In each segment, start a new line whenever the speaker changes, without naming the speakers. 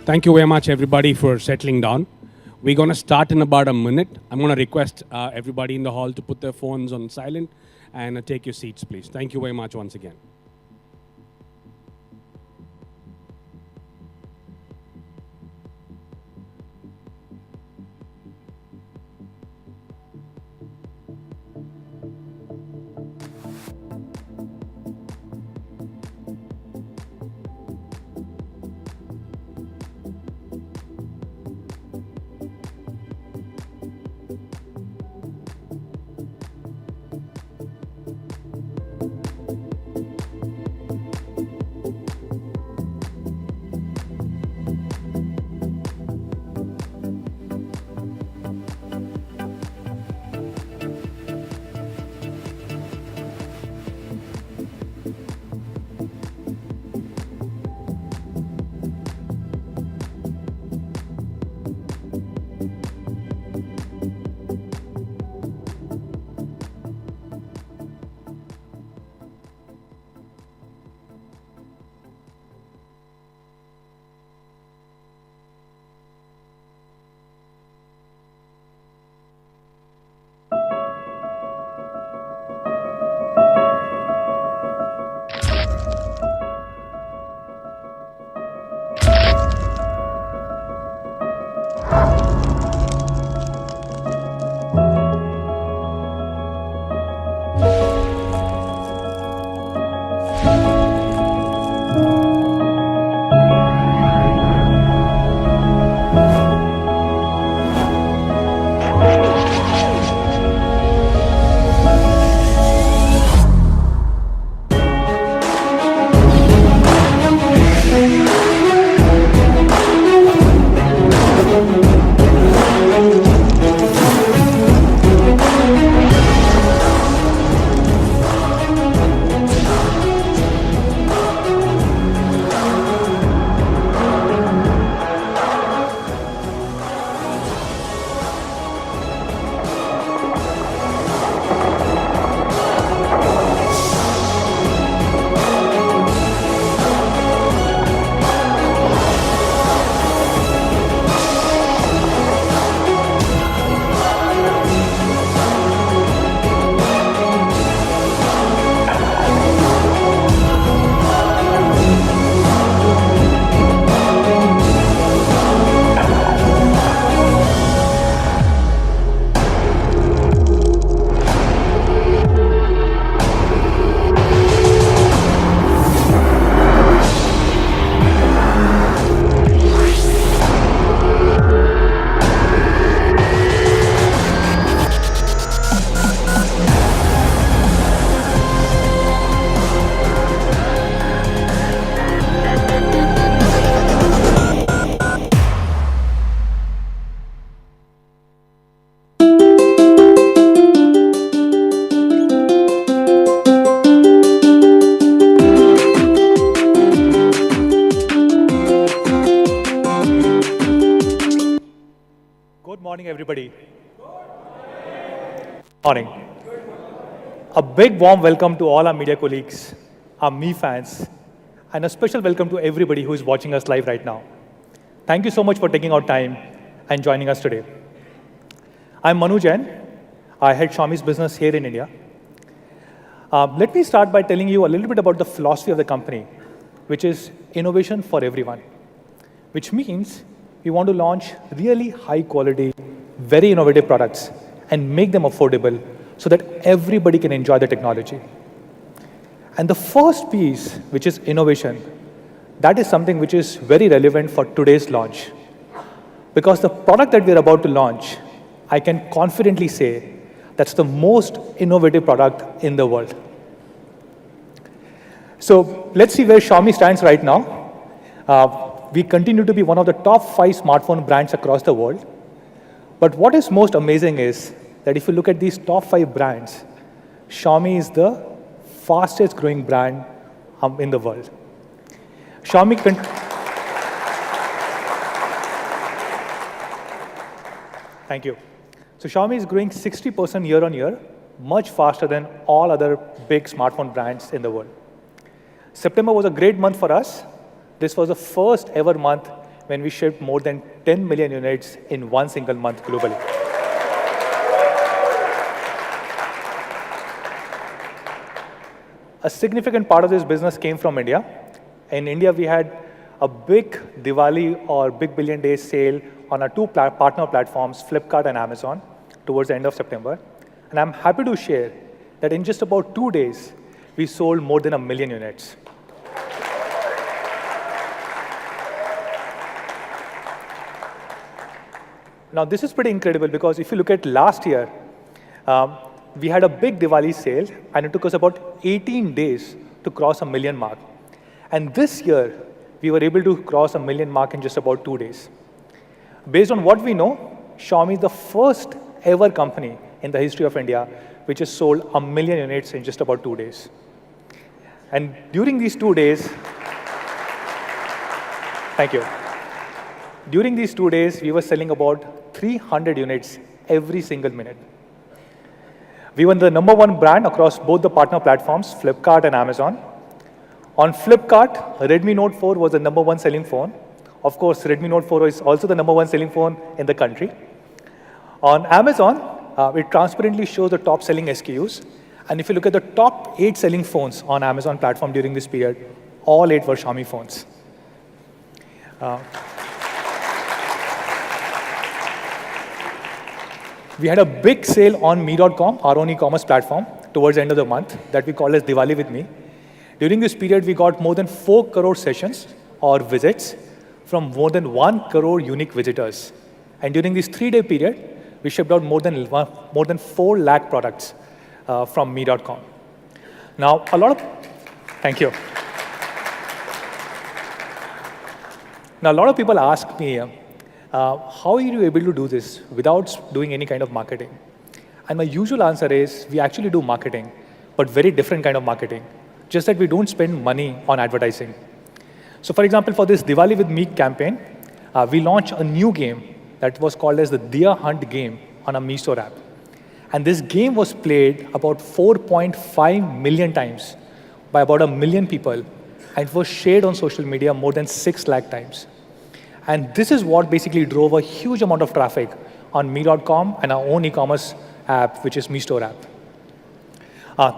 Thank you very much, everybody, for settling down. We're going to start in about a minute. I'm going to request everybody in the hall to put their phones on silent and take your seats, please. Thank you very much once again.
Good morning, everybody. Morning. A big warm welcome to all our media colleagues, our Me fans, and a special welcome to everybody who is watching us live right now. Thank you so much for taking out time and joining us today. I'm Manu Jain. I head Xiaomi's business here in India. Let me start by telling you a little bit about the philosophy of the company, which is innovation for everyone, which means we want to launch really high quality, very innovative products and make them affordable so that everybody can enjoy the technology. And the first piece, which is innovation, that is something which is very relevant for today's launch. Because the product that we're about to launch, I can confidently say that's the most innovative product in the world. So let's see where Xiaomi stands right now. We continue to be one of the top 5 smartphone brands across the world. But what is most amazing is that if you look at these top 5 brands, Xiaomi is the fastest growing brand in the world. Thank you. So Xiaomi is growing 60% year on year, much faster than all other big smartphone brands in the world. September was a great month for us. This was the first ever month when we shipped more than 10 million units in one single month globally. A significant part of this business came from India. In India, we had a big Diwali or Big Billion Days sale on our two partner platforms, Flipkart and Amazon, towards the end of September. And I'm happy to share that in just about 2 days, we sold more than 1 million units. Now, this is pretty incredible because if you look at last year, we had a big Diwali sale, and it took us about 18 days to cross 1 million mark. And this year, we were able to cross 1 million mark in just about 2 days. Based on what we know, Xiaomi is the first ever company in the history of India which has sold 1 million units in just about 2 days. And during these 2 days, thank you. During these 2 days, we were selling about 300 units every single minute. We were the #1 brand across both the partner platforms, Flipkart and Amazon. On Flipkart, Redmi Note 4 was the #1 selling phone. Of course, Redmi Note 4 is also the #1 selling phone in the country. On Amazon, it transparently shows the top selling SKUs. And if you look at the top 8 selling phones on Amazon platform during this period, all 8 were Xiaomi phones. We had a big sale on Mi.com, our own e-commerce platform, towards the end of the month that we call as Diwali with Me. During this period, we got more than 4 crore sessions or visits from more than 1 crore unique visitors. And during this 3-day period, we shipped out more than 4 lakh products from Mi.com. Now, thank you. Now, a lot of people ask me, how are you able to do this without doing any kind of marketing? And my usual answer is, we actually do marketing, but very different kind of marketing. Just that we don't spend money on advertising. So for example, for this Diwali with Me campaign, we launched a new game that was called as the Diya Hunt game on a Mi Store app. And this game was played about 4.5 million times by about 1 million people, and it was shared on social media more than 6 lakh times. And this is what basically drove a huge amount of traffic on Mi.com and our own e-commerce app, which is Mi Store app.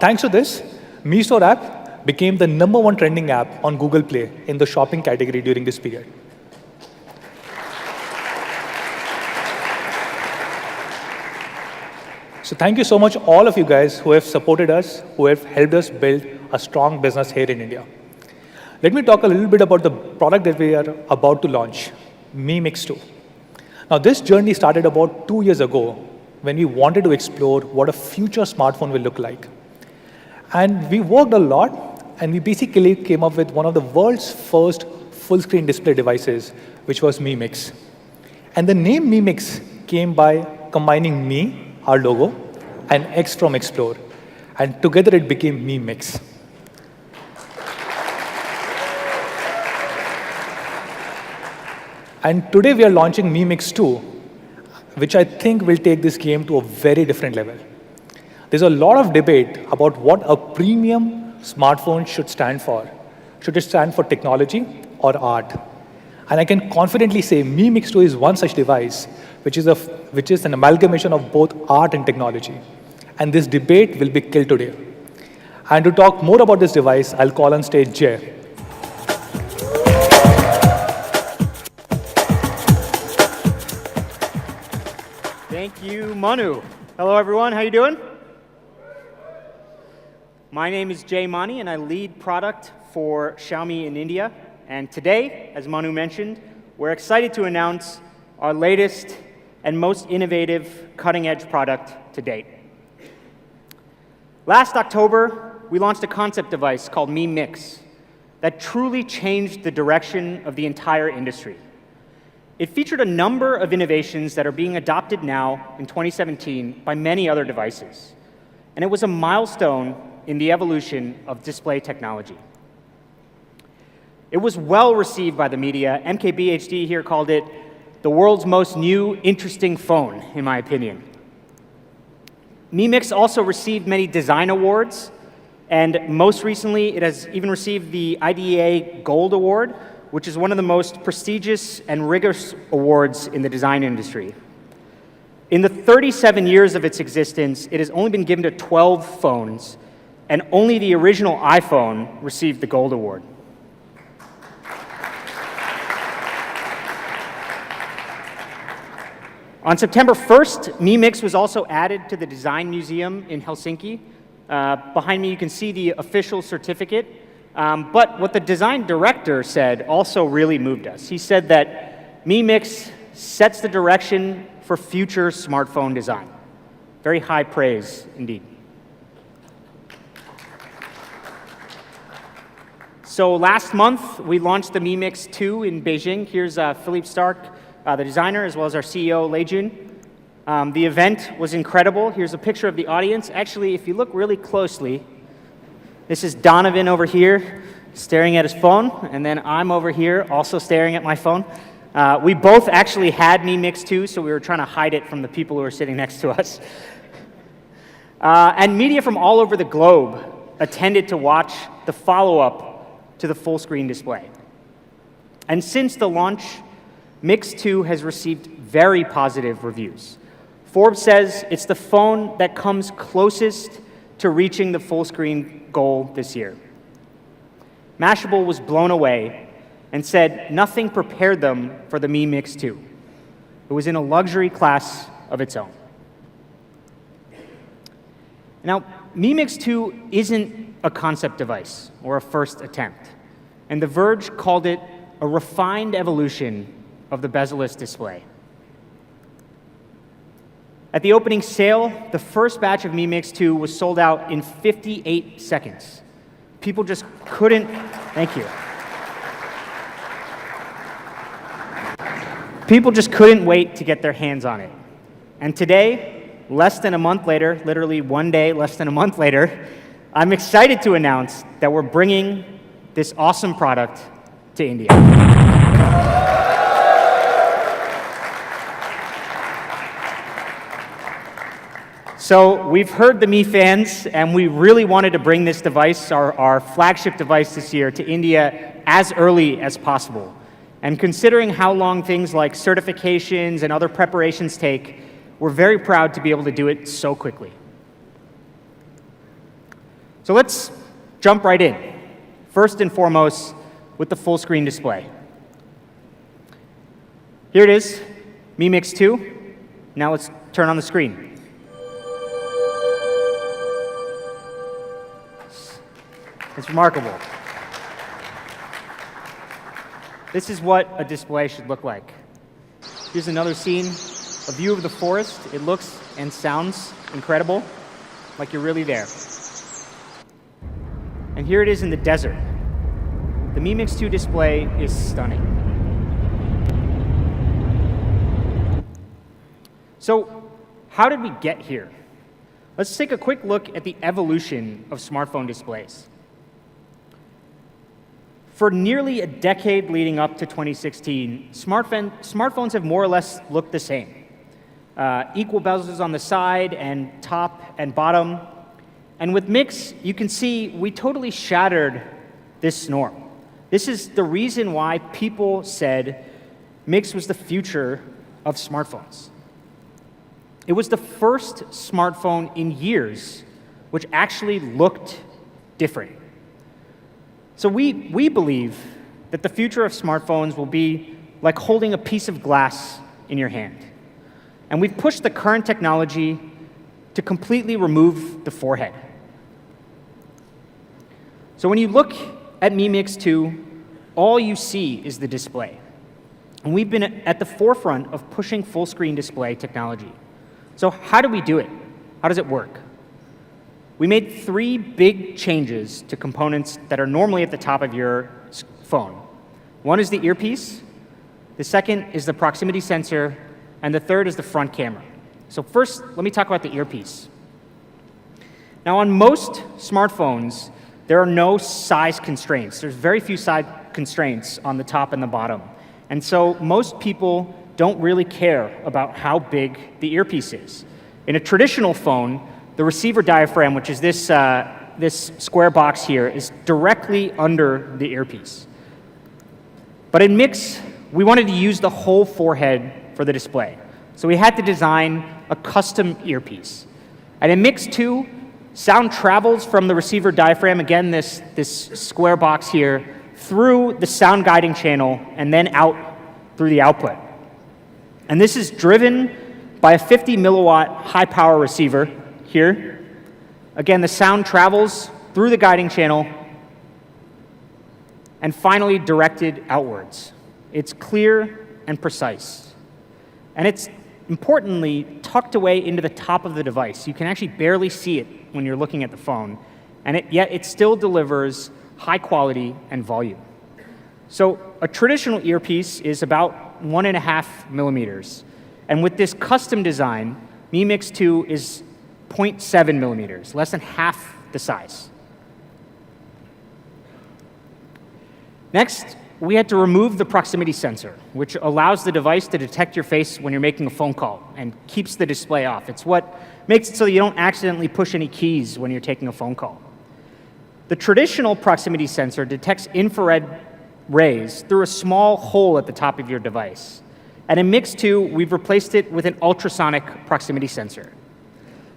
Thanks to this, Mi Store app became the #1 trending app on Google Play in the shopping category during this period. So thank you so much, all of you guys who have supported us, who have helped us build a strong business here in India. Let me talk a little bit about the product that we are about to launch, Mi Mix 2. Now, this journey started about 2 years ago when we wanted to explore what a future smartphone will look like. And we worked a lot, and we basically came up with one of the world's first full-screen display devices, which was Mi Mix. And the name Mi Mix came by combining Mi, our logo, and X from Explore. And together it became Mi Mix. And today we are launching Mi Mix 2, which I think will take this game to a very different level. There's a lot of debate about what a premium smartphone should stand for. Should it stand for technology or art? And I can confidently say Mi Mix 2 is one such device, which is an amalgamation of both art and technology. And this debate will be killed today. And to talk more about this device, I'll call on stage Jay.
Thank you, Manu. Hello, everyone. How you doing? My name is Jay Mani, and I lead product for Xiaomi in India. And today, as Manu mentioned, we're excited to announce our latest and most innovative cutting-edge product to date. Last October, we launched a concept device called Mi Mix that truly changed the direction of the entire industry. It featured a number of innovations that are being adopted now in 2017 by many other devices. And it was a milestone in the evolution of display technology. It was well received by the media. MKBHD here called it the world's most new, interesting phone, in my opinion. Mi Mix also received many design awards, and most recently, it has even received the IDEA Gold Award, which is one of the most prestigious and rigorous awards in the design industry. In the 37 years of its existence, it has only been given to 12 phones, and only the original iPhone received the Gold Award. On September 1st, Mi Mix was also added to the Design Museum in Helsinki. Behind me, you can see the official certificate. But what the design director said also really moved us. He said that Mi Mix sets the direction for future smartphone design. Very high praise indeed. So last month, we launched the Mi Mix 2 in Beijing. Here's Philippe Stark, the designer, as well as our CEO, Lei Jun. The event was incredible. Here's a picture of the audience. Actually, if you look really closely, this is Donovan over here staring at his phone, and then I'm over here also staring at my phone. We both actually had Mi Mix 2, so we were trying to hide it from the people who were sitting next to us. And media from all over the globe attended to watch the follow-up to the full-screen display. And since the launch, Mix 2 has received very positive reviews. Forbes says it's the phone that comes closest to reaching the full-screen goal this year. Mashable was blown away and said nothing prepared them for the Mi Mix 2. It was in a luxury class of its own. Now, Mi Mix 2 isn't a concept device or a first attempt, and The Verge called it a refined evolution of the bezel-less display. At the opening sale, the first batch of Mi Mix 2 was sold out in 58 seconds. People just couldn't, thank you. People just couldn't wait to get their hands on it. And today, less than a month later, literally one day, less than a month later, I'm excited to announce that we're bringing this awesome product to India. So we've heard the Mi fans, and we really wanted to bring this device, our flagship device this year, to India as early as possible. And considering how long things like certifications and other preparations take, we're very proud to be able to do it so quickly. So let's jump right in. First and foremost, with the full screen display. Here it is, Mi Mix 2. Now let's turn on the screen. It's remarkable. This is what a display should look like. Here's another scene, a view of the forest. It looks and sounds incredible, like you're really there. And here it is in the desert. The Mi Mix 2 display is stunning. So, how did we get here? Let's take a quick look at the evolution of smartphone displays. For nearly a decade leading up to 2016, smartphones have more or less looked the same. Equal bezels on the side and top and bottom. And with Mix, you can see we totally shattered this norm. This is the reason why people said Mix was the future of smartphones. It was the first smartphone in years which actually looked different. So we believe that the future of smartphones will be like holding a piece of glass in your hand. And we've pushed the current technology to completely remove the forehead. So when you look at Mi Mix 2, all you see is the display. And we've been at the forefront of pushing full screen display technology. So how do we do it? How does it work? We made 3 big changes to components that are normally at the top of your phone. One is the earpiece, the second is the proximity sensor, and the third is the front camera. So first, let me talk about the earpiece. Now, on most smartphones, there are no size constraints. There's very few size constraints on the top and the bottom. And so most people don't really care about how big the earpiece is. In a traditional phone, the receiver diaphragm, which is this square box here, is directly under the earpiece. But in Mix, we wanted to use the whole forehead for the display. So we had to design a custom earpiece. And in Mix 2, sound travels from the receiver diaphragm, again, this square box here, through the sound guiding channel and then out through the output. And this is driven by a 50 milliwatt high power receiver here. Again, the sound travels through the guiding channel and finally directed outwards. It's clear and precise. And it's importantly tucked away into the top of the device. You can actually barely see it when you're looking at the phone, and yet it still delivers high quality and volume. So a traditional earpiece is about 1.5 millimeters. And with this custom design, Mi Mix 2 is 0.7 millimeters, less than half the size. Next, we had to remove the proximity sensor, which allows the device to detect your face when you're making a phone call and keeps the display off. It's what makes it so you don't accidentally push any keys when you're taking a phone call. The traditional proximity sensor detects infrared rays through a small hole at the top of your device. And in Mix 2, we've replaced it with an ultrasonic proximity sensor.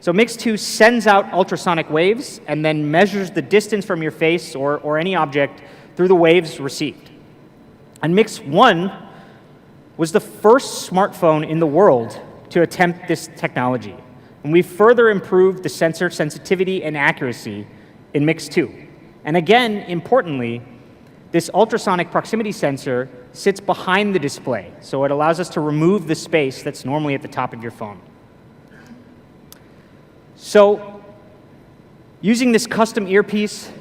So Mix 2 sends out ultrasonic waves and then measures the distance from your face or any object through the waves received. And Mix 1 was the first smartphone in the world to attempt this technology. And we further improved the sensor sensitivity and accuracy in Mix 2. And again, importantly, this ultrasonic proximity sensor sits behind the display, so it allows us to remove the space that's normally at the top of your phone. So, using this custom earpiece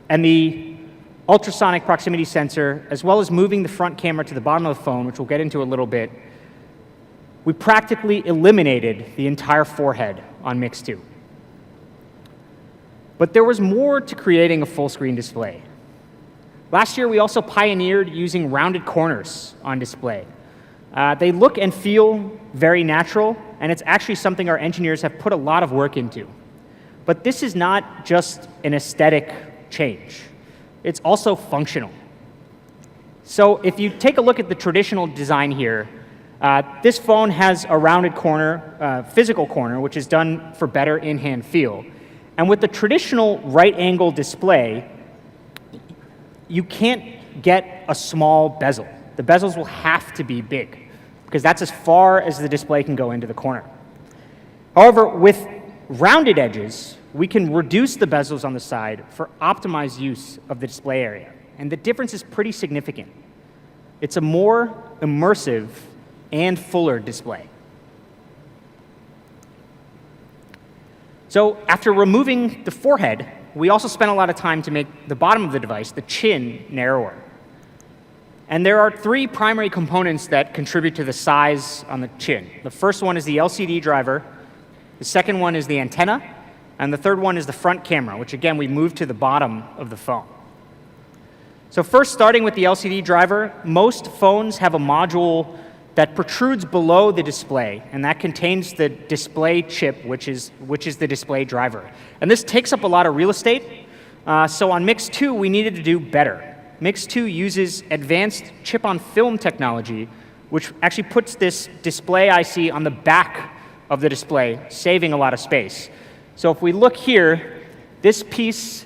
and the ultrasonic proximity sensor, as well as moving the front camera to the bottom of the phone, which we'll get into a little bit, we practically eliminated the entire forehead on Mix 2. But there was more to creating a full-screen display. Last year, we also pioneered using rounded corners on display. They look and feel very natural, and it's actually something our engineers have put a lot of work into. But this is not just an aesthetic change. It's also functional. So if you take a look at the traditional design here, this phone has a rounded corner, physical corner, which is done for better in-hand feel. And with the traditional right-angle display, you can't get a small bezel. The bezels will have to be big, because that's as far as the display can go into the corner. However, with rounded edges, we can reduce the bezels on the side for optimized use of the display area. And the difference is pretty significant. It's a more immersive and fuller display. So after removing the forehead, we also spent a lot of time to make the bottom of the device, the chin, narrower. And there are three primary components that contribute to the size on the chin. The first one is the LCD driver, the second one is the antenna, and the third one is the front camera, which again, we moved to the bottom of the phone. So first, starting with the LCD driver, most phones have a module that protrudes below the display, and that contains the display chip, which is the display driver. And this takes up a lot of real estate, so on Mix 2, we needed to do better. Mix 2 uses advanced chip-on-film technology, which actually puts this display IC on the back of the display, saving a lot of space. So if we look here, this piece,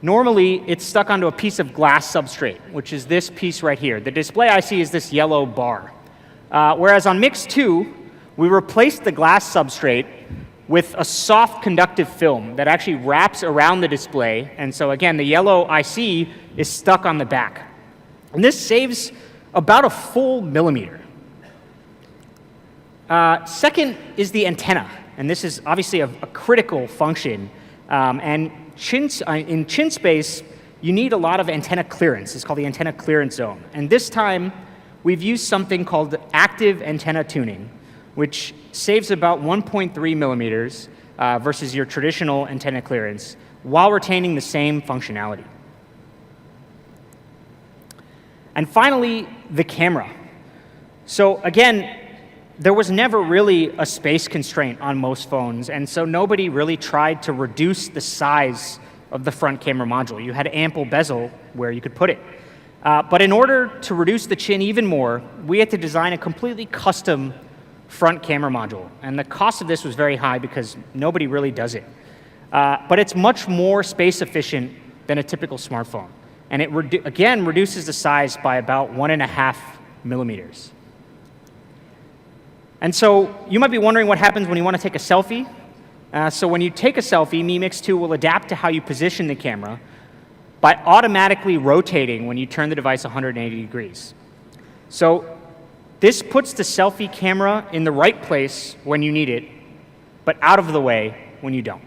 normally it's stuck onto a piece of glass substrate, which is this piece right here. The display IC is this yellow bar. Whereas on Mix 2, we replaced the glass substrate with a soft conductive film that actually wraps around the display. And so again, the yellow IC is stuck on the back. And this saves about a full millimeter. Second is the antenna. And this is obviously a critical function. And in chin space, you need a lot of antenna clearance. It's called the antenna clearance zone. And this time, we've used something called active antenna tuning, which saves about 1.3 millimeters versus your traditional antenna clearance, while retaining the same functionality. And finally, the camera. So again, there was never really a space constraint on most phones, and so nobody really tried to reduce the size of the front camera module. You had ample bezel where you could put it. But in order to reduce the chin even more, we had to design a completely custom front camera module. And the cost of this was very high because nobody really does it. But it's much more space efficient than a typical smartphone. And it, again, reduces the size by about 1.5 millimeters. And so you might be wondering what happens when you want to take a selfie. So when you take a selfie, Mi Mix 2 will adapt to how you position the camera by automatically rotating when you turn the device 180 degrees. So this puts the selfie camera in the right place when you need it, but out of the way when you don't.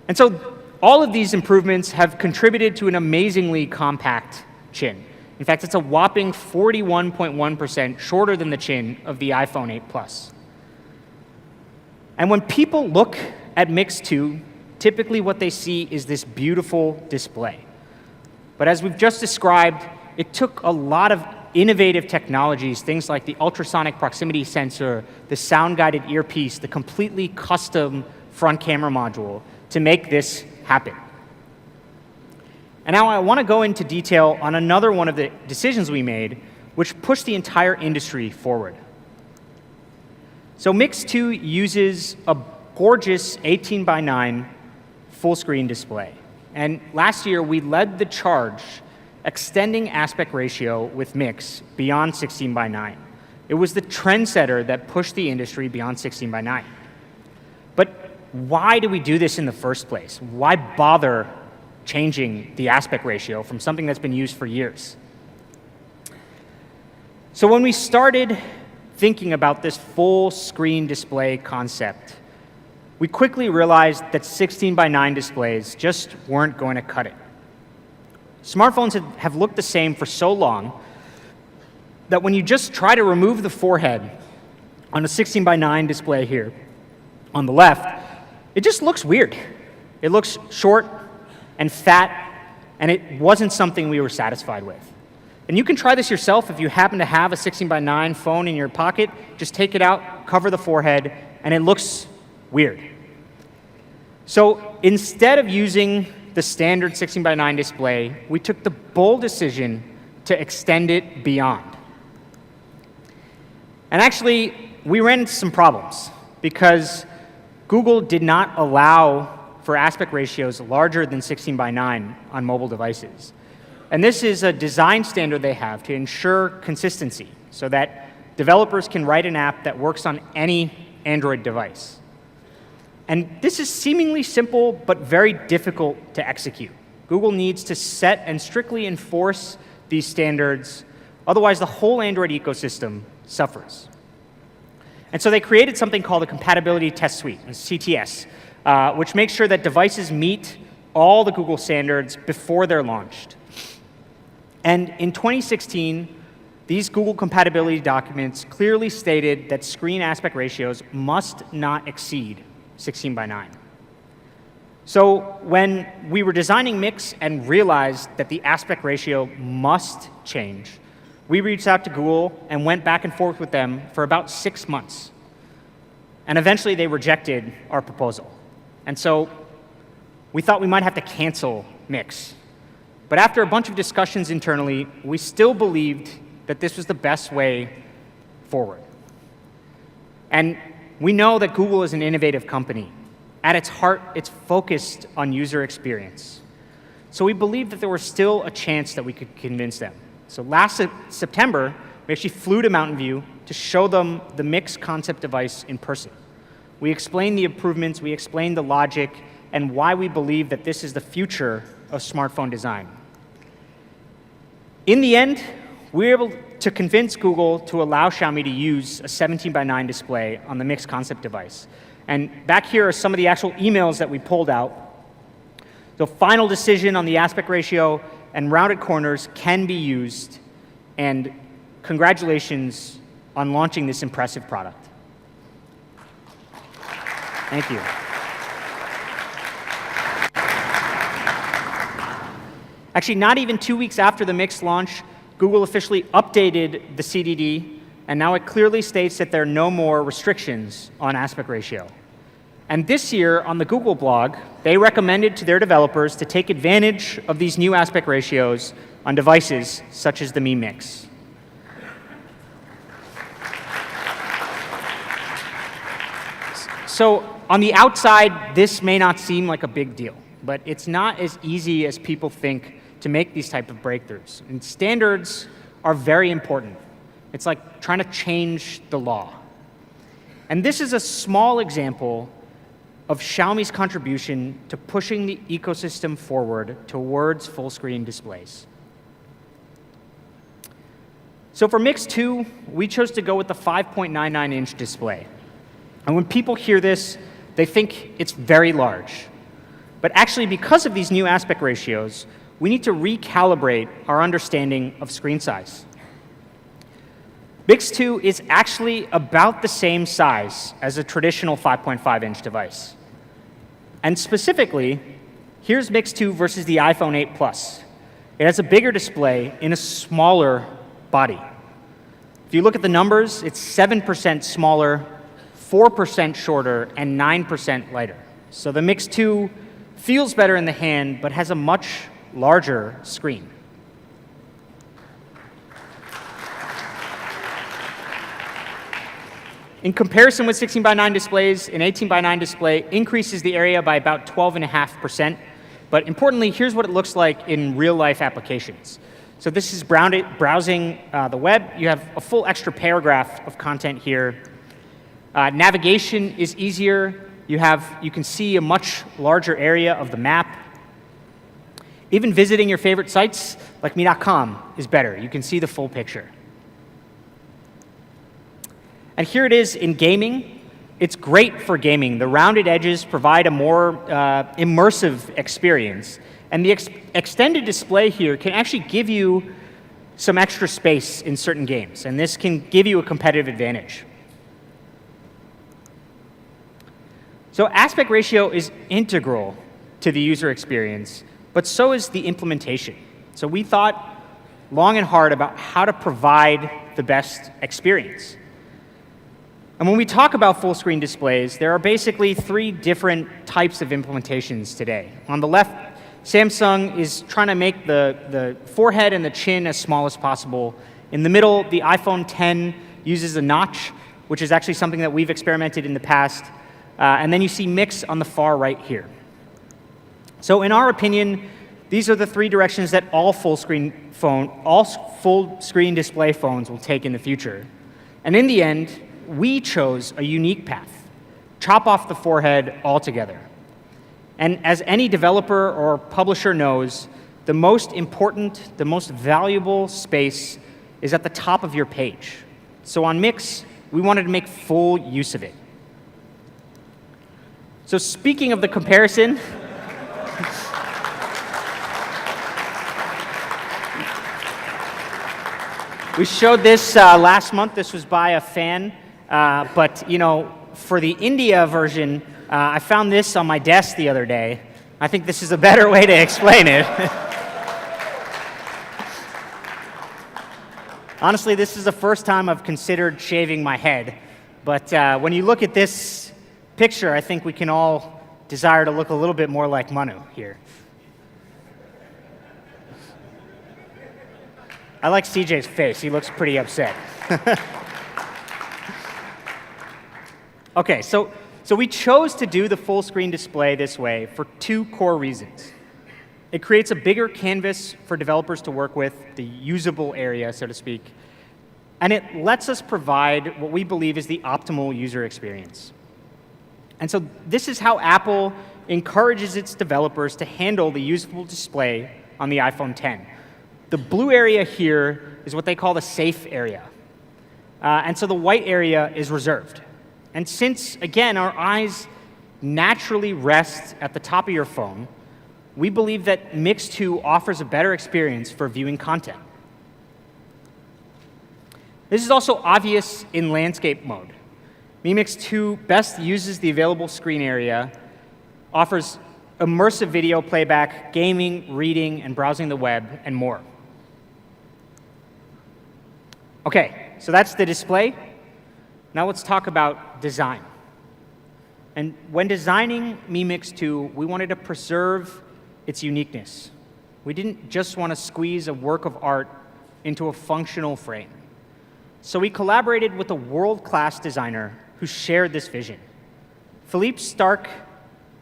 And so all of these improvements have contributed to an amazingly compact chin. In fact, it's a whopping 41.1% shorter than the chin of the iPhone 8 Plus. And when people look at Mix 2, typically what they see is this beautiful display. But as we've just described, it took a lot of innovative technologies, things like the ultrasonic proximity sensor, the sound-guided earpiece, the completely custom front camera module, to make this happen. And now I want to go into detail on another one of the decisions we made, which pushed the entire industry forward. So Mix 2 uses a gorgeous 18:9 full-screen display. And last year, we led the charge extending aspect ratio with Mix beyond 16:9. It was the trendsetter that pushed the industry beyond 16:9. But why do we do this in the first place? Why bother changing the aspect ratio from something that's been used for years? So when we started thinking about this full screen display concept, we quickly realized that 16:9 displays just weren't going to cut it. Smartphones have looked the same for so long that when you just try to remove the forehead on a 16:9 display here on the left, it just looks weird. It looks short and fat, and it wasn't something we were satisfied with. And you can try this yourself if you happen to have a 16:9 phone in your pocket. Just take it out, cover the forehead, and it looks weird. So instead of using the standard 16:9 display, we took the bold decision to extend it beyond. And actually, we ran into some problems because Google did not allow for aspect ratios larger than 16:9 on mobile devices. And this is a design standard they have to ensure consistency so that developers can write an app that works on any Android device. And this is seemingly simple, but very difficult to execute. Google needs to set and strictly enforce these standards, otherwise the whole Android ecosystem suffers. And so they created something called the Compatibility Test Suite, CTS, which makes sure that devices meet all the Google standards before they're launched. And in 2016, these Google compatibility documents clearly stated that screen aspect ratios must not exceed 16:9. So when we were designing Mix and realized that the aspect ratio must change, we reached out to Google and went back and forth with them for about 6 months. And eventually they rejected our proposal. And so we thought we might have to cancel Mix. But after a bunch of discussions internally, we still believed that this was the best way forward. And we know that Google is an innovative company. At its heart, it's focused on user experience. So we believed that there was still a chance that we could convince them. So last September, we actually flew to Mountain View to show them the Mix concept device in person. We explained the improvements, we explained the logic, and why we believe that this is the future of smartphone design. In the end, we were able to convince Google to allow Xiaomi to use a 17:9 display on the Mix concept device. And back here are some of the actual emails that we pulled out. The final decision on the aspect ratio and rounded corners can be used, and congratulations on launching this impressive product. Thank you. Actually, not even 2 weeks after the Mix launch, Google officially updated the CDD, and now it clearly states that there are no more restrictions on aspect ratio. And this year on the Google blog, they recommended to their developers to take advantage of these new aspect ratios on devices such as the Mi Mix. So on the outside, this may not seem like a big deal, but it's not as easy as people think to make these type of breakthroughs. And standards are very important. It's like trying to change the law. And this is a small example of Xiaomi's contribution to pushing the ecosystem forward towards full-screen displays. So for Mix 2, we chose to go with the 5.99-inch display. And when people hear this, they think it's very large. But actually, because of these new aspect ratios, we need to recalibrate our understanding of screen size. Mix 2 is actually about the same size as a traditional 5.5-inch device. And specifically, here's Mix 2 versus the iPhone 8 Plus. It has a bigger display in a smaller body. If you look at the numbers, it's 7% smaller, 4% shorter, and 9% lighter. So the Mix 2 feels better in the hand, but has a much larger screen. In comparison with 16:9 displays, an 18:9 display increases the area by about 12.5%. But importantly, here's what it looks like in real-life applications. So this is browsing the web. You have a full extra paragraph of content here. Navigation is easier. You can see a much larger area of the map. Even visiting your favorite sites, like Me.com, is better. You can see the full picture. And here it is in gaming. It's great for gaming. The rounded edges provide a more immersive experience. And the extended display here can actually give you some extra space in certain games. And this can give you a competitive advantage. So aspect ratio is integral to the user experience, but so is the implementation. So we thought long and hard about how to provide the best experience. And when we talk about full screen displays, there are basically 3 different types of implementations today. On the left, Samsung is trying to make the forehead and the chin as small as possible. In the middle, the iPhone 10 uses a notch, which is actually something that we've experimented in the past. And then you see Mix on the far right here. So in our opinion, these are the 3 directions that all full screen display phones will take in the future. And in the end, we chose a unique path: chop off the forehead altogether. And as any developer or publisher knows, the most important, the most valuable space is at the top of your page. So on Mix, we wanted to make full use of it. So speaking of the comparison, we showed this last month. This was by a fan. But for the India version, I found this on my desk the other day. I think this is a better way to explain it. Honestly, this is the first time I've considered shaving my head. But when you look at this picture, I think we can all desire to look a little bit more like Manu here. I like CJ's face. He looks pretty upset. Okay, so we chose to do the full screen display this way for 2 core reasons. It creates a bigger canvas for developers to work with, the usable area, so to speak, and it lets us provide what we believe is the optimal user experience. And so this is how Apple encourages its developers to handle the usable display on the iPhone 10. The blue area here is what they call the safe area. And so the white area is reserved. And since, again, our eyes naturally rest at the top of your phone, we believe that Mix 2 offers a better experience for viewing content. This is also obvious in landscape mode. Mi Mix 2 best uses the available screen area, offers immersive video playback, gaming, reading, and browsing the web, and more. Okay, so that's the display. Now let's talk about design. And when designing Mi Mix 2, we wanted to preserve its uniqueness. We didn't just want to squeeze a work of art into a functional frame. So we collaborated with a world-class designer who shared this vision. Philippe Starck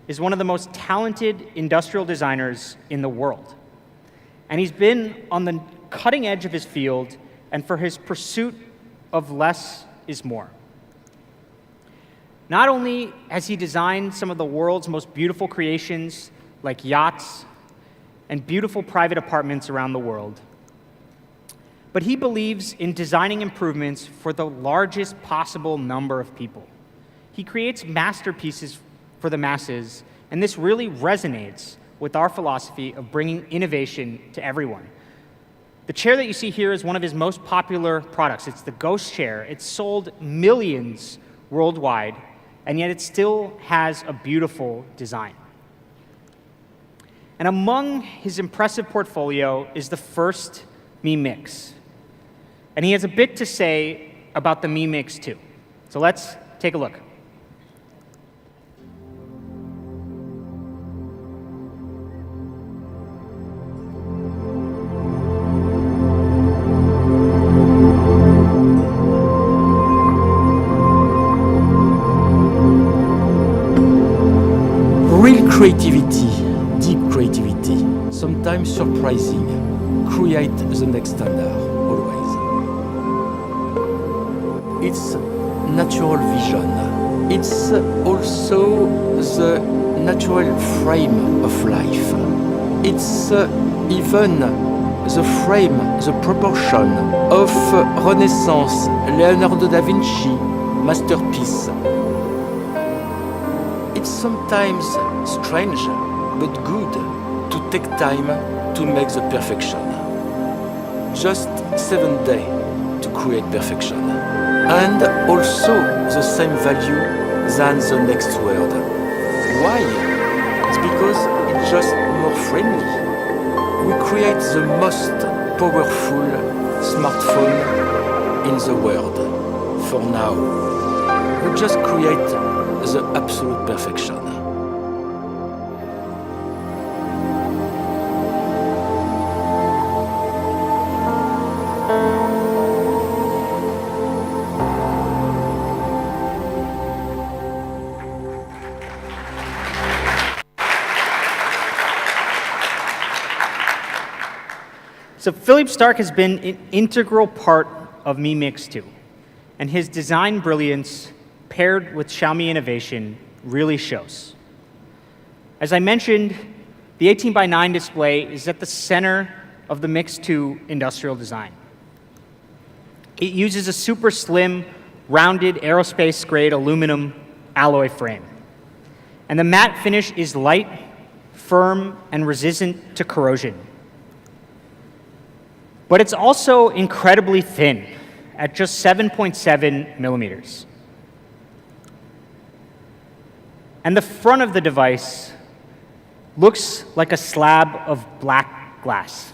is one of the most talented industrial designers in the world. And he's been on the cutting edge of his field and for his pursuit of less is more. Not only has he designed some of the world's most beautiful creations, like yachts and beautiful private apartments around the world, but he believes in designing improvements for the largest possible number of people. He creates masterpieces for the masses, and this really resonates with our philosophy of bringing innovation to everyone. The chair that you see here is one of his most popular products. It's the Ghost Chair. It's sold millions worldwide, and yet it still has a beautiful design. And among his impressive portfolio is the first Mi Mix. And he has a bit to say about the Mi Mix 2. So let's take a look.
Real creativity, deep creativity, sometimes surprising, create the next standard, always. It's natural vision. It's also the natural frame of life. It's even the frame, the proportion of Renaissance, Leonardo da Vinci masterpiece. It's sometimes strange, but good to take time to make the perfection. Just 7 days to create perfection. And also the same value than the next word. Why? It's because it's just more friendly. We create the most powerful smartphone in the world. For now, we just create the absolute perfection.
So Philippe Starck has been an integral part of Mi Mix 2, and his design brilliance paired with Xiaomi innovation really shows. As I mentioned, the 18:9 display is at the center of the Mix 2 industrial design. It uses a super slim, rounded aerospace-grade aluminum alloy frame. And the matte finish is light, firm, and resistant to corrosion. But it's also incredibly thin at just 7.7 millimeters. And the front of the device looks like a slab of black glass.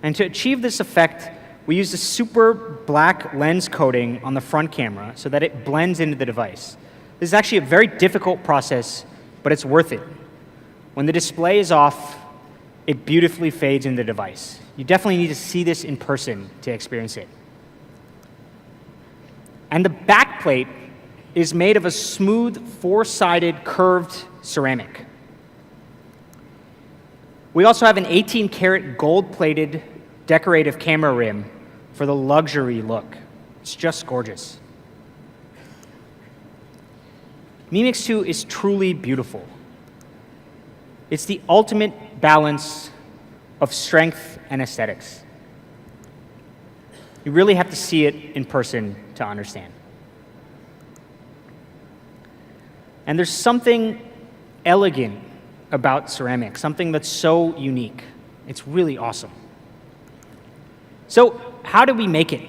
And to achieve this effect, we use a super black lens coating on the front camera so that it blends into the device. This is actually a very difficult process, but it's worth it. When the display is off, it beautifully fades in the device. You definitely need to see this in person to experience it. And the back plate is made of a smooth, four-sided, curved ceramic. We also have an 18-karat gold-plated decorative camera rim for the luxury look. It's just gorgeous. Mi Mix 2 is truly beautiful. It's the ultimate balance of strength and aesthetics. You really have to see it in person to understand. And there's something elegant about ceramic, something that's so unique. It's really awesome. So how do we make it?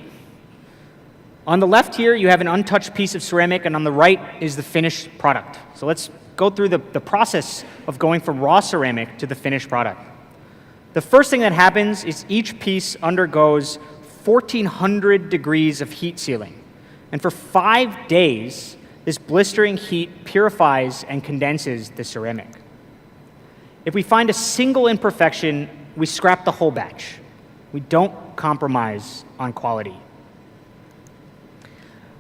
On the left here, you have an untouched piece of ceramic, and on the right is the finished product. So let's go through the process of going from raw ceramic to the finished product. The first thing that happens is each piece undergoes 1,400 degrees of heat sealing. And for 5 days, This blistering heat purifies and condenses the ceramic. If we find a single imperfection, we scrap the whole batch. We don't compromise on quality.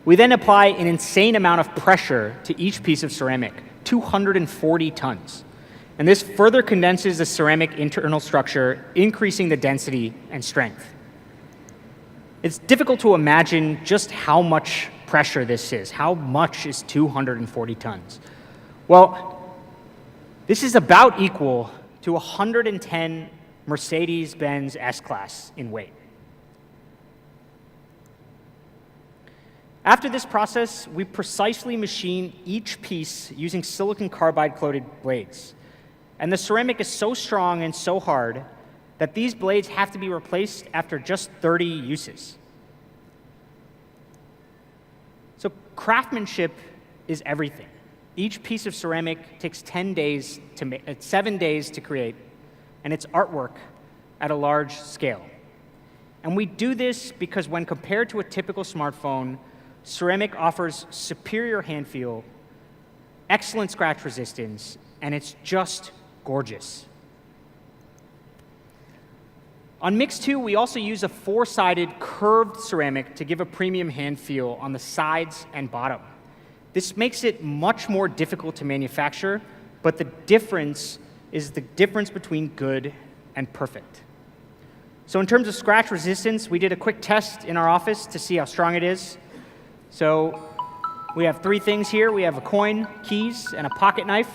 We then apply an insane amount of pressure to each piece of ceramic, 240 tons. And this further condenses the ceramic internal structure, increasing the density and strength. It's difficult to imagine just how much pressure this is. How much is 240 tons? Well, this is about equal to 110 Mercedes-Benz S-Class in weight. After this process, we precisely machine each piece using silicon carbide-coated blades. And the ceramic is so strong and so hard that these blades have to be replaced after just 30 uses. So craftsmanship is everything. Each piece of ceramic takes 7 days to create, and it's artwork at a large scale. And we do this because when compared to a typical smartphone, ceramic offers superior hand feel, excellent scratch resistance, and it's just gorgeous. On Mix 2, we also use a 4-sided curved ceramic to give a premium hand feel on the sides and bottom. This makes it much more difficult to manufacture, but the difference is the difference between good and perfect. So in terms of scratch resistance, we did a quick test in our office to see how strong it is. So we have 3 things here. We have a coin, keys, and a pocket knife.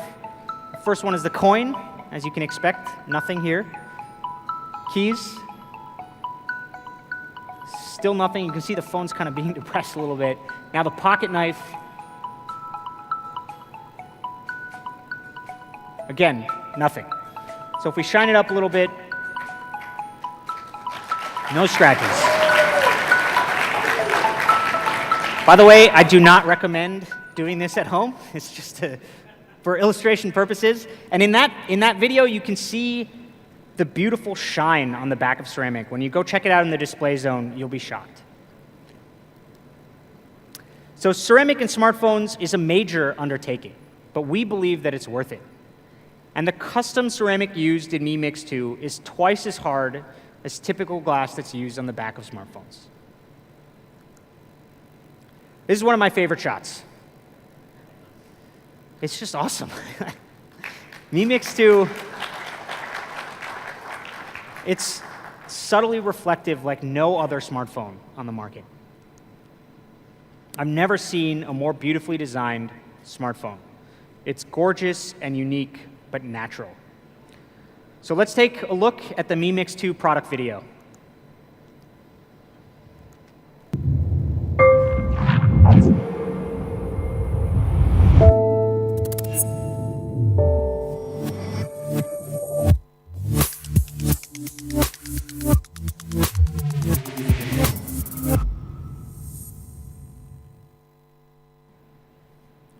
The first one is the coin, as you can expect, nothing here. Keys, still nothing. You can see the phone's kind of being depressed a little bit. Now the pocket knife, again, nothing. So if we shine it up a little bit, no scratches. By the way, I do not recommend doing this at home. It's just for illustration purposes. And in that video, you can see the beautiful shine on the back of ceramic. When you go check it out in the display zone, you'll be shocked. So ceramic in smartphones is a major undertaking, but we believe that it's worth it. And the custom ceramic used in Mi Mix 2 is twice as hard as typical glass that's used on the back of smartphones. This is one of my favorite shots. It's just awesome. Mi Mix 2, it's subtly reflective like no other smartphone on the market. I've never seen a more beautifully designed smartphone. It's gorgeous and unique, but natural. So let's take a look at the Mi Mix 2 product video.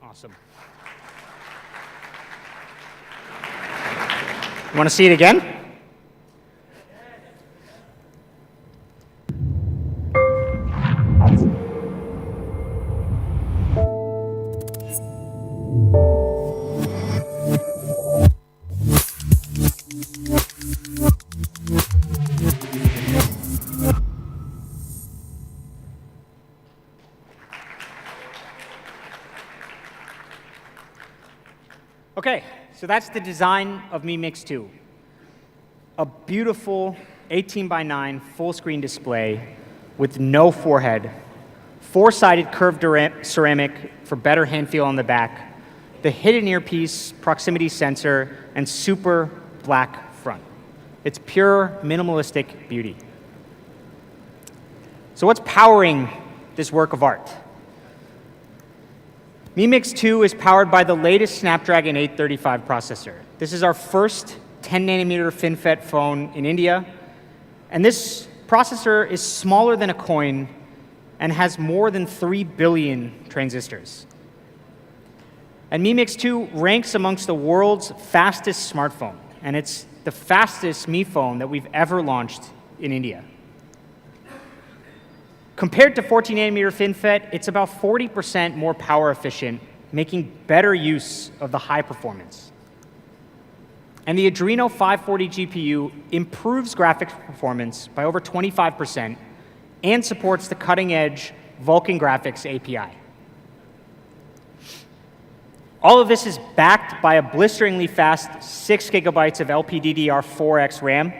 Awesome. You want to see it again? Okay, so that's the design of Mi Mix 2. A beautiful 18:9 full-screen display with no forehead, 4-sided curved ceramic for better hand feel on the back, the hidden earpiece, proximity sensor, and super black front. It's pure minimalistic beauty. So what's powering this work of art? Mi Mix 2 is powered by the latest Snapdragon 835 processor. This is our first 10-nanometer FinFET phone in India, and this processor is smaller than a coin and has more than 3 billion transistors. And Mi Mix 2 ranks amongst the world's fastest smartphone, and it's the fastest Mi phone that we've ever launched in India. Compared to 14 nanometer FinFET, it's about 40% more power efficient, making better use of the high performance. And the Adreno 540 GPU improves graphics performance by over 25% and supports the cutting-edge Vulkan Graphics API. All of this is backed by a blisteringly fast 6 gigabytes of LPDDR4X RAM.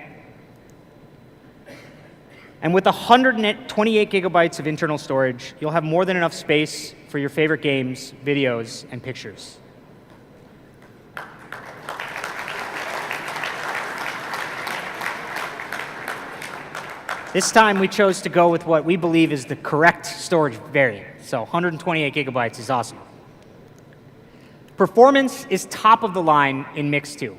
And with 128 gigabytes of internal storage, you'll have more than enough space for your favorite games, videos, and pictures. This time we chose to go with what we believe is the correct storage variant. So 128 gigabytes is awesome. Performance is top of the line in Mix 2.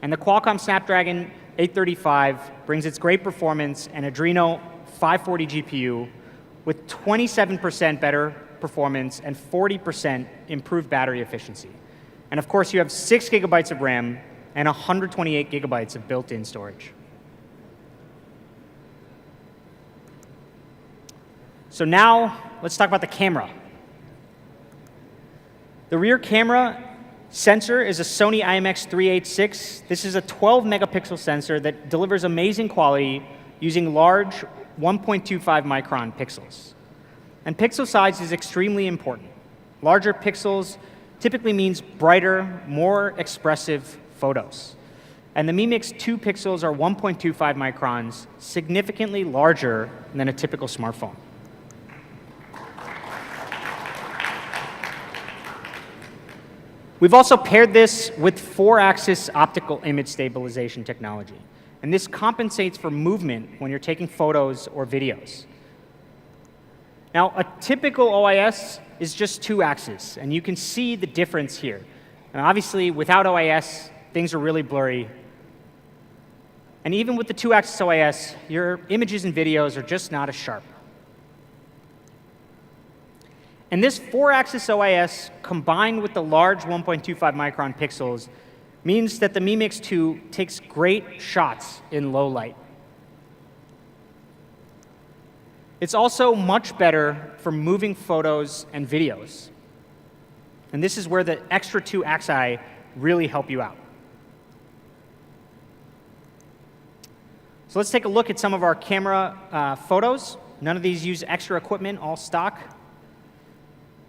And the Qualcomm Snapdragon 835 brings its great performance and Adreno 540 GPU with 27% better performance and 40% improved battery efficiency. And of course, you have 6 gigabytes of RAM and 128 gigabytes of built-in storage. So now, let's talk about the camera. The rear camera sensor is a Sony IMX386. This is a 12 megapixel sensor that delivers amazing quality using large 1.25 micron pixels. And pixel size is extremely important. Larger pixels typically means brighter, more expressive photos. And the Mi Mix 2 pixels are 1.25 microns, significantly larger than a typical smartphone. We've also paired this with 4-axis optical image stabilization technology. And this compensates for movement when you're taking photos or videos. Now, a typical OIS is just 2 axes, and you can see the difference here. And obviously, without OIS, things are really blurry. And even with the 2-axis OIS, your images and videos are just not as sharp. And this 4-axis OIS, combined with the large 1.25 micron pixels, means that the Mi Mix 2 takes great shots in low light. It's also much better for moving photos and videos. And this is where the extra 2 axi really help you out. So let's take a look at some of our camera photos. None of these use extra equipment, all stock.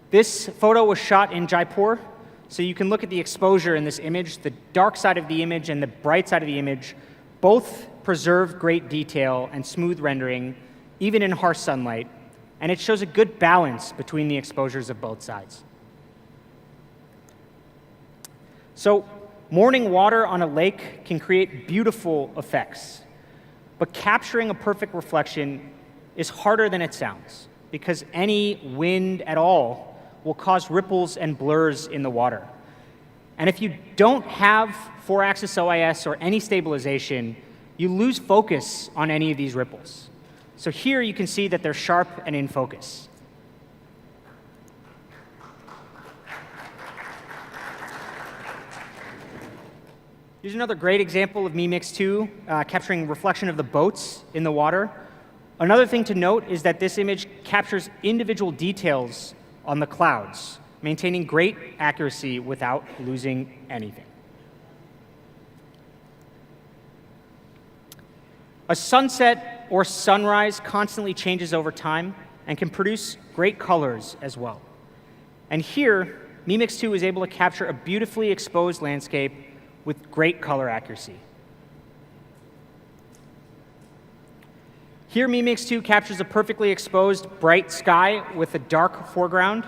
This photo was shot in Jaipur, so you can look at the exposure in this image. The dark side of the image and the bright side of the image both preserve great detail and smooth rendering, even in harsh sunlight, and it shows a good balance between the exposures of both sides. So, morning water on a lake can create beautiful effects, but capturing a perfect reflection is harder than it sounds, because any wind at all will cause ripples and blurs in the water. And if you don't have 4-axis OIS or any stabilization, you lose focus on any of these ripples. So here you can see that they're sharp and in focus. Here's another great example of Mi Mix 2 capturing reflection of the boats in the water. Another thing to note is that this image captures individual details on the clouds, maintaining great accuracy without losing anything. A sunset or sunrise constantly changes over time and can produce great colors as well. And here, Mi Mix 2 is able to capture a beautifully exposed landscape with great color accuracy. Here, Mi Mix 2 captures a perfectly exposed bright sky with a dark foreground.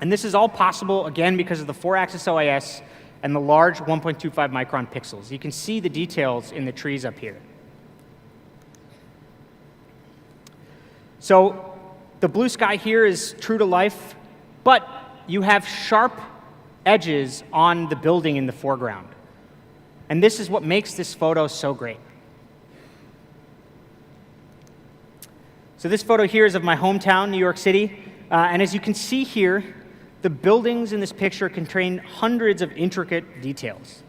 And this is all possible, again, because of the 4-axis OIS and the large 1.25 micron pixels. You can see the details in the trees up here. So the blue sky here is true to life, but you have sharp edges on the building in the foreground. And this is what makes this photo so great. So this photo here is of my hometown, New York City. And as you can see here, the buildings in this picture contain hundreds of intricate details.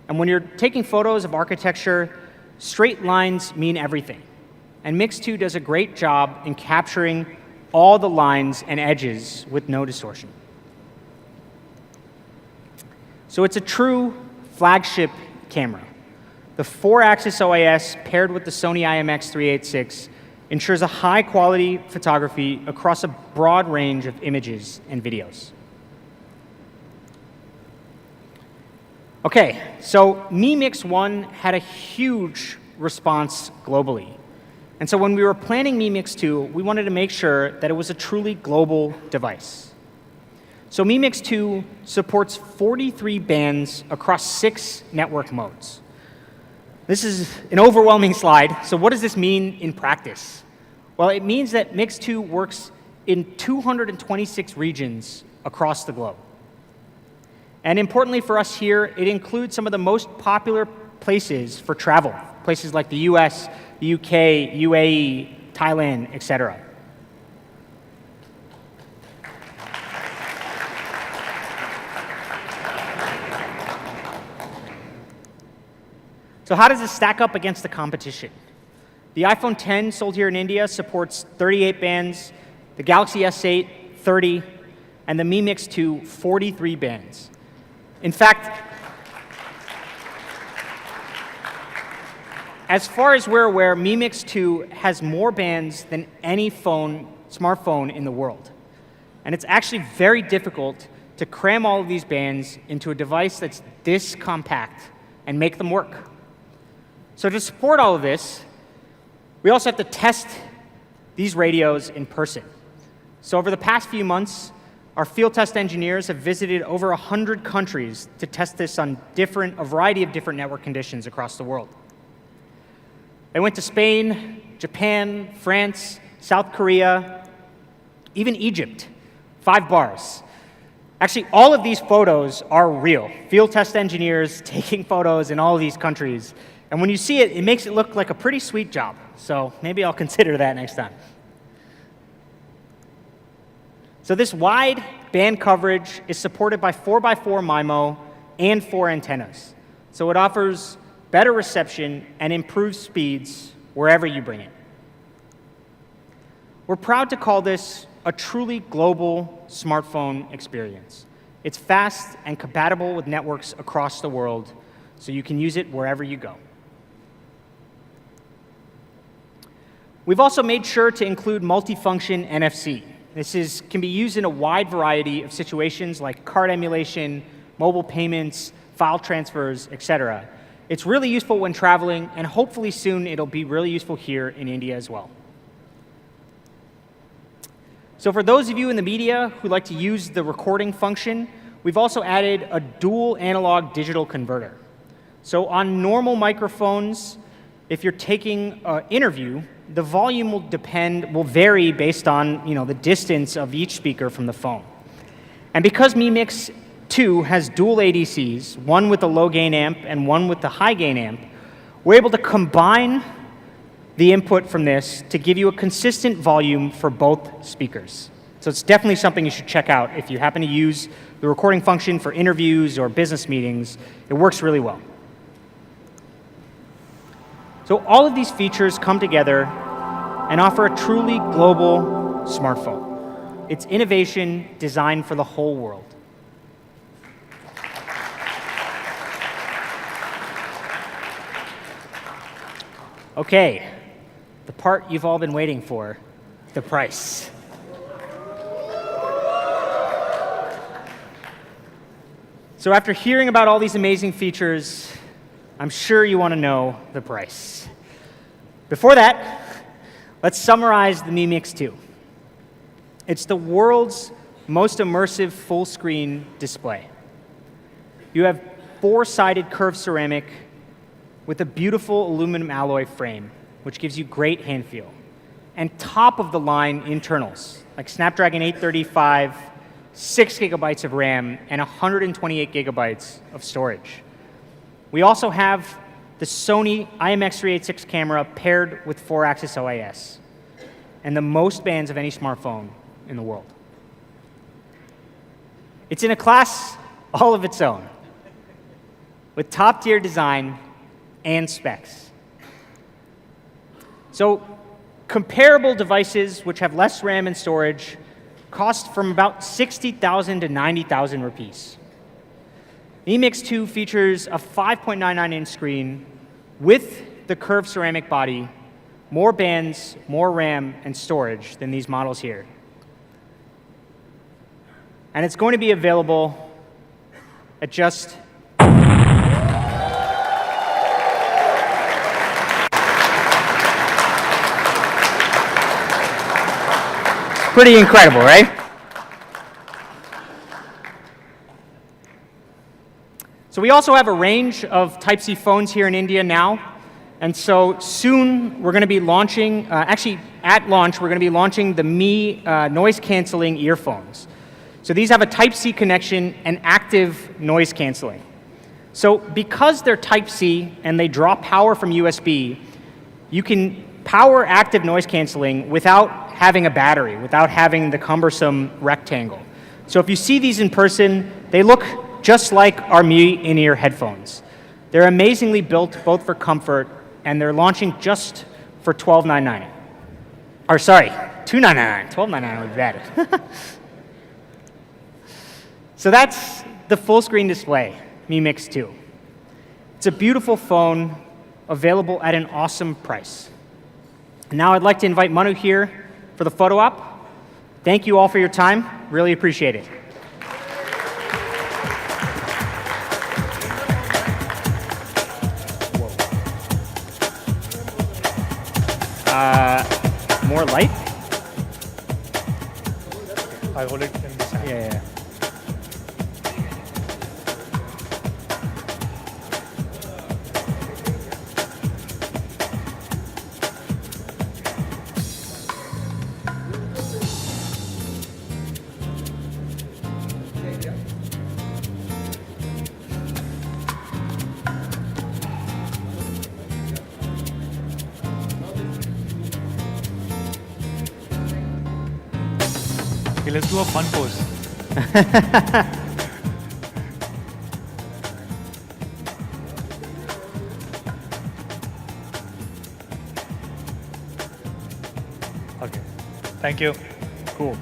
And when you're taking photos of architecture, straight lines mean everything. And Mix 2 does a great job in capturing all the lines and edges with no distortion. So it's a true flagship camera. The 4-axis OIS paired with the Sony IMX386 ensures a high-quality photography across a broad range of images and videos. Okay, so Mi Mix 1 had a huge response globally. And so when we were planning Mi Mix 2, we wanted to make sure that it was a truly global device. So Mi Mix 2 supports 43 bands across 6 network modes. This is an overwhelming slide, so what does this mean in practice? Well, it means that Mix 2 works in 226 regions across the globe. And importantly for us here, it includes some of the most popular places for travel, places like the US, the UK, UAE, Thailand, etc. So how does this stack up against the competition? The iPhone X sold here in India supports 38 bands, the Galaxy S8, 30, and the Mi Mix 2, 43 bands. In fact, as far as we're aware, Mi Mix 2 has more bands than any smartphone in the world. And it's actually very difficult to cram all of these bands into a device that's this compact and make them work. So to support all of this, we also have to test these radios in person. So over the past few months, our field test engineers have visited over 100 countries to test this on a variety of different network conditions across the world. They went to Spain, Japan, France, South Korea, even Egypt, 5 bars. Actually, all of these photos are real. Field test engineers taking photos in all of these countries. And when you see it, it makes it look like a pretty sweet job. So maybe I'll consider that next time. So this wide band coverage is supported by 4x4 MIMO and 4 antennas. So it offers better reception and improved speeds wherever you bring it. We're proud to call this a truly global smartphone experience. It's fast and compatible with networks across the world, so you can use it wherever you go. We've also made sure to include multifunction NFC. This can be used in a wide variety of situations like card emulation, mobile payments, file transfers, etc. It's really useful when traveling, and hopefully soon it'll be really useful here in India as well. So for those of you in the media who like to use the recording function, we've also added a dual analog digital converter. So on normal microphones, if you're taking an interview, the volume will vary based on the distance of each speaker from the phone. And because Mi Mix 2 has dual ADCs, one with a low gain amp and one with the high gain amp, we're able to combine the input from this to give you a consistent volume for both speakers. So it's definitely something you should check out if you happen to use the recording function for interviews or business meetings. It works really well. So all of these features come together and offer a truly global smartphone. It's innovation designed for the whole world. Okay, the part you've all been waiting for, the price. So after hearing about all these amazing features, I'm sure you want to know the price. Before that, let's summarize the Mi Mix 2. It's the world's most immersive full-screen display. You have 4-sided curved ceramic with a beautiful aluminum alloy frame, which gives you great hand feel, and top-of-the-line internals, like Snapdragon 835, 6 gigabytes of RAM, and 128 gigabytes of storage. We also have the Sony IMX386 camera paired with 4-axis OIS, and the most bands of any smartphone in the world. It's in a class all of its own, with top-tier design and specs. So Comparable devices which have less RAM and storage cost from about 60,000 to 90,000 rupees. Mi Mix 2 features a 5.99-inch screen with the curved ceramic body, more bands, more RAM, and storage than these models here. And it's going to be available at just pretty incredible, right? So we also have a range of Type-C phones here in India now. And so soon we're going to be launching, actually at launch, we're going to be launching the Mi noise canceling earphones. So these have a Type-C connection and active noise canceling. So because they're Type-C and they draw power from USB, you can power active noise canceling without having a battery, without having the cumbersome rectangle. So if you see these in person, they look just like our Mi in-ear headphones. They're amazingly built both for comfort, and they're launching just for $12.99. Or sorry, $2.99. $12.99 would be bad. So that's the full screen display, Mi Mix 2. It's a beautiful phone available at an awesome price. And now I'd like to invite Manu here for the photo op. Thank you all for your time. Really appreciate it. More light?
I hold it in this hand.
Yeah.
Okay, let's do a fun pose. Okay, thank you.
Cool.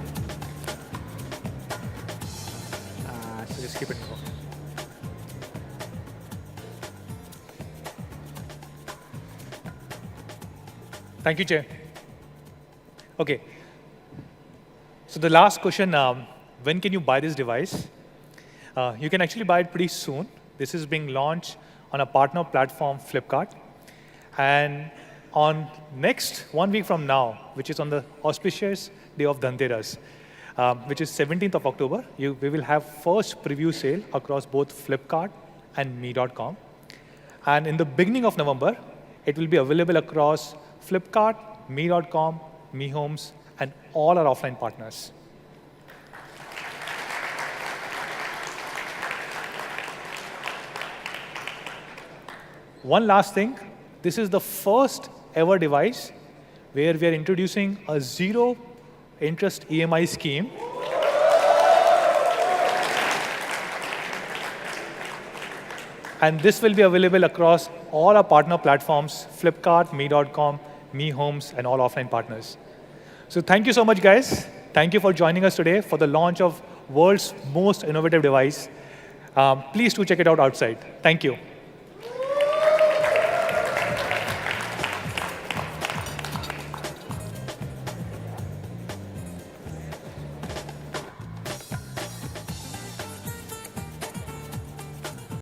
So just keep it. Thank you, Jay. Okay. So the last question, when can you buy this device? You can actually buy it pretty soon. This is being launched on a partner platform, Flipkart. And on next 1 week from now, which is on the auspicious day of Dhanteras, which is 17th of October, we will have first preview sale across both Flipkart and Mi.com. And in the beginning of November, it will be available across Flipkart, Mi.com, Mi Homes, and all our offline partners. One last thing, this is the first ever device where we are introducing a zero interest EMI scheme. And this will be available across all our partner platforms, Flipkart, Mi.com, Mi Homes, and all offline partners. So thank you so much, guys. Thank you for joining us today for the launch of world's most innovative device. Please do check it out outside. Thank you.